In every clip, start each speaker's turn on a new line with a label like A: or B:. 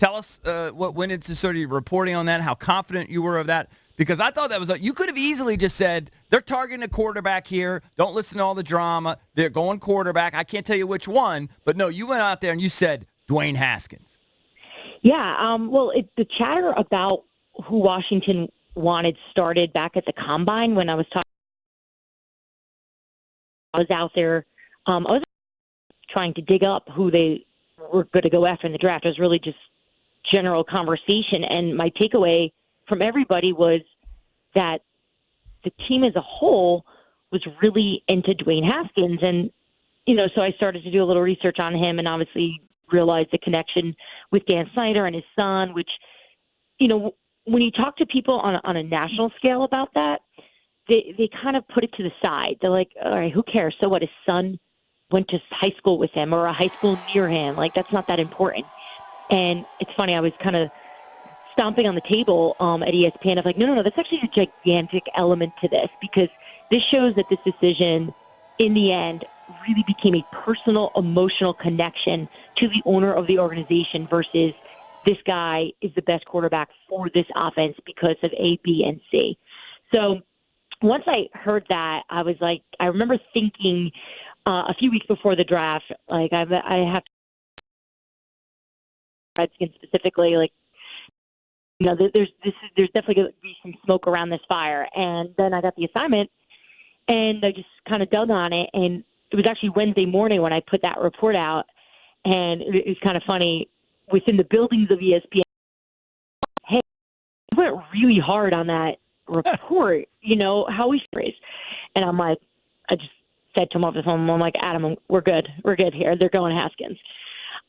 A: Tell us what went into sort of your reporting on that, how confident you were of that. Because I thought that was you could have easily just said, they're targeting a quarterback here. Don't listen to all the drama. They're going quarterback. I can't tell you which one. But no, you went out there and you said Dwayne Haskins.
B: Yeah, well, the chatter about who Washington wanted started back at the Combine when I was talking. I was out there. I was trying to dig up who they were going to go after in the draft. It was really just general conversation. And my takeaway from everybody was that the team as a whole was really into Dwayne Haskins. And, so I started to do a little research on him and obviously realized the connection with Dan Snyder and his son, which, when you talk to people on a national scale about that, they kind of put it to the side. They're like, all right, who cares? So what, his son went to high school with him or a high school near him. Like, that's not that important. And it's funny, I was kind of stomping on the table at ESPN of like, no, that's actually a gigantic element to this, because this shows that this decision in the end really became a personal, emotional connection to the owner of the organization versus this guy is the best quarterback for this offense because of A, B, and C. So once I heard that, I was like, I remember thinking a few weeks before the draft, like I have to Redskins specifically, like, there's definitely going to be some smoke around this fire. And then I got the assignment, and I just kind of dug on it. And it was actually Wednesday morning when I put that report out, and it was kind of funny. Within the buildings of ESPN, hey, we went really hard on that report, how we phrase. And I'm like, I just said to him over the phone, I'm like, Adam, we're good here. They're going Haskins.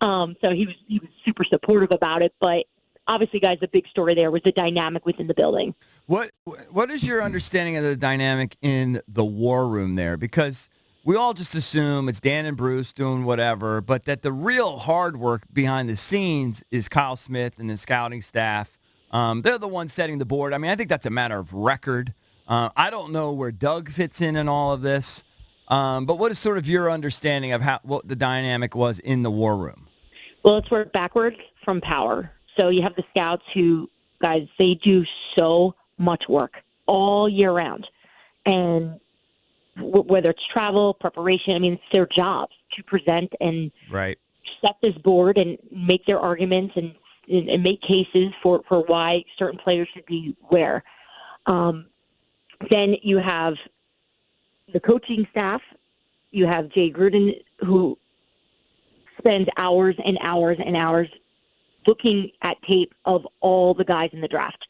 B: So he was super supportive about it, but obviously, guys, the big story there was the dynamic within the building.
A: What is your understanding of the dynamic in the war room there? Because we all just assume it's Dan and Bruce doing whatever, but that the real hard work behind the scenes is Kyle Smith and the scouting staff. They're the ones setting the board. I mean, I think that's a matter of record. I don't know where Doug fits in all of this, but what is sort of your understanding of what the dynamic was in the war room?
B: Well, let's work backwards from power. So you have the scouts who, guys, they do so much work all year round. And whether it's travel, preparation, I mean, it's their job to present and set this board and make their arguments and make cases for why certain players should be where. Then you have the coaching staff. You have Jay Gruden, who spends hours and hours and hours looking at tape of all the guys in the draft.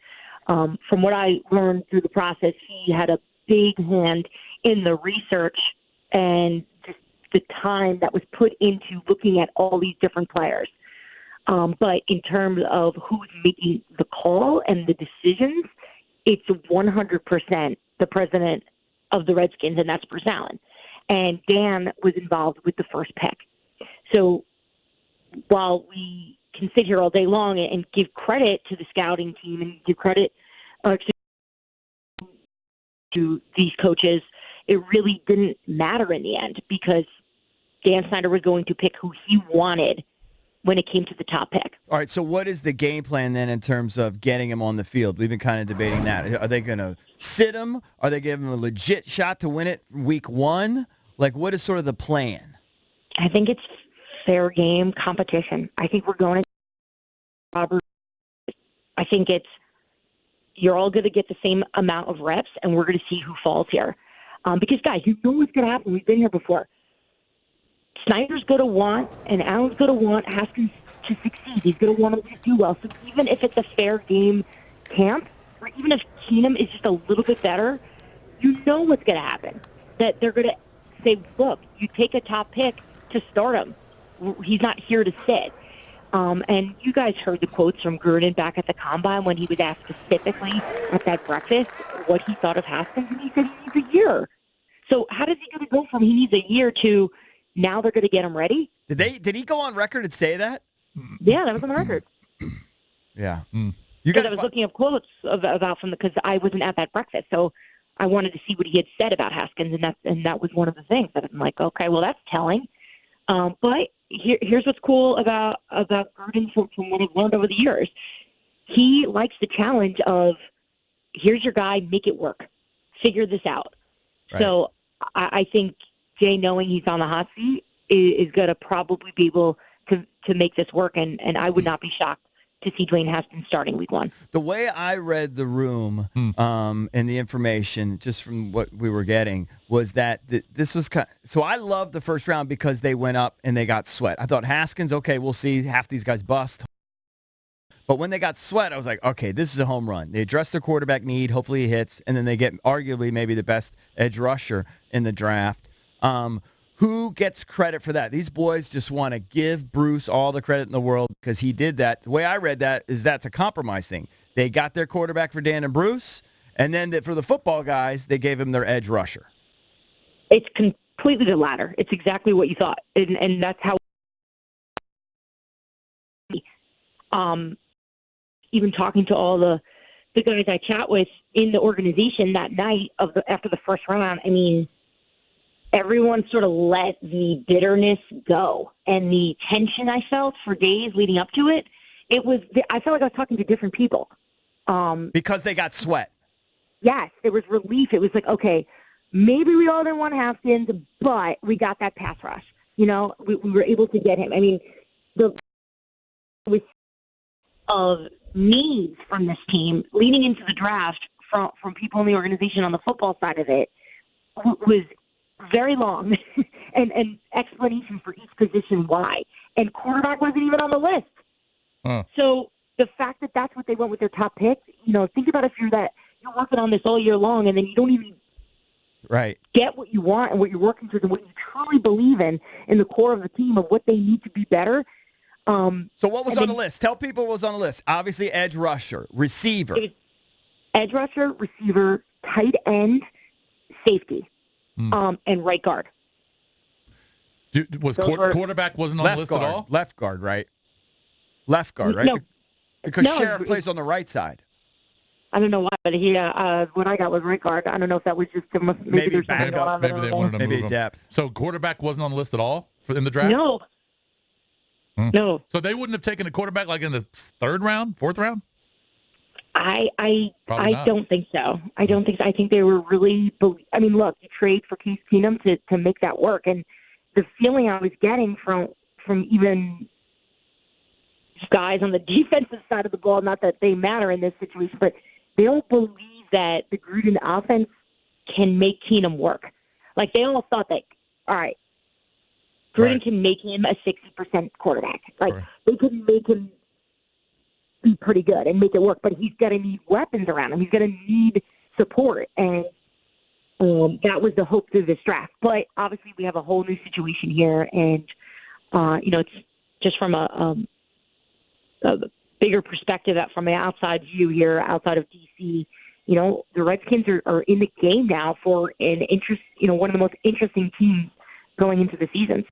B: From what I learned through the process, he had a big hand in the research and just the time that was put into looking at all these different players. But in terms of who's making the call and the decisions, it's 100% the president of the Redskins, and that's Bruce Allen. And Dan was involved with the first pick. So while we can sit here all day long and give credit to the scouting team and give credit to these coaches, it really didn't matter in the end because Dan Snyder was going to pick who he wanted when it came to the top pick.
A: All right, so what is the game plan then in terms of getting him on the field? We've been kind of debating that. Are they going to sit him? Are they giving him a legit shot to win it week one? Like, what is sort of the plan?
B: I think it's fair game competition. I think we're going to Robert. I think it's you're all going to get the same amount of reps, and we're going to see who falls here. Because, guys, you know what's going to happen. We've been here before. Snyder's going to want, and Allen's going to want Haskins to succeed. He's going to want him to do well. So even if it's a fair game camp, or even if Keenum is just a little bit better, you know what's going to happen. That they're going to say, look, you take a top pick to start him. He's not here to sit. And you guys heard the quotes from Gruden back at the Combine when he was asked specifically at that breakfast what he thought of Haskins, and he said he needs a year. So how does he going to go from he needs a year to now they're going to get him ready?
A: Did he go on record and say that?
B: Yeah, that was on the record.
A: Yeah.
B: Because I was looking up quotes about from because I wasn't at that breakfast, so I wanted to see what he had said about Haskins, and that was one of the things that I'm like, okay, well that's telling. But here's what's cool about Gruden from what I've learned over the years. He likes the challenge of, here's your guy, make it work. Figure this out.
A: Right.
B: So I think Jay, knowing he's on the hot seat, is going to probably be able to make this work, and I would not be shocked to see Dwayne Haskins starting week 1.
A: The way I read the room and the information, just from what we were getting, was that this was so I loved the first round because they went up and they got Sweat. I thought Haskins, okay, we'll see. Half these guys bust. But when they got Sweat, I was like, okay, this is a home run. They address their quarterback need. Hopefully he hits. And then they get arguably maybe the best edge rusher in the draft. Who gets credit for that? These boys just want to give Bruce all the credit in the world because he did that. The way I read that is that's a compromise thing. They got their quarterback for Dan and Bruce, and then for the football guys, they gave him their edge rusher.
B: It's completely the latter. It's exactly what you thought. And that's how even talking to all the guys I chat with in the organization that night after the first round, I mean, everyone sort of let the bitterness go, and the tension I felt for days leading up to it. I felt like I was talking to different people.
A: Because they got Sweat.
B: Yes, there was relief. It was like, okay, maybe we all didn't want Haskins, but we got that pass rush. You know, we were able to get him. I mean, of needs from this team leading into the draft from people in the organization on the football side of it was very long and explanation for each position why. And quarterback wasn't even on the list. So the fact that that's what they went with their top pick, you know, think about if you're working on this all year long and then you don't even get what you want and what you're working towards and what you truly believe in the core of the team of what they need to be better.
A: So what was on the list? Tell people what was on the list. Obviously, edge rusher, receiver.
B: It was edge rusher, receiver, tight end, safety, and right guard.
C: Quarterback wasn't on the list at all?
A: Left guard, right? Left guard, right?
B: No.
A: Because Sheriff plays on the right side.
B: I don't know why, but what I got was right guard. I don't know if that was just maybe there's something going on.
C: Maybe they wanted to move him.
A: Depth.
C: So quarterback wasn't on the list at all in the draft?
B: No. No.
C: So they wouldn't have taken a quarterback like in the 3rd round, 4th round?
B: I don't think so. I don't think so. I think they were really. I mean, look, you trade for Case Keenum to make that work, and the feeling I was getting from even guys on the defensive side of the ball, not that they matter in this situation, but they don't believe that the Gruden offense can make Keenum work. Like, they all thought that, all right, Gruden can make him a 60% quarterback. Like, they could make him be pretty good and make it work, but he's going to need weapons around him. He's going to need support, and that was the hope through this draft. But obviously we have a whole new situation here, and, it's just from a bigger perspective from an outside view here, outside of D.C., the Redskins are in the game now for one of the most interesting teams going into the season.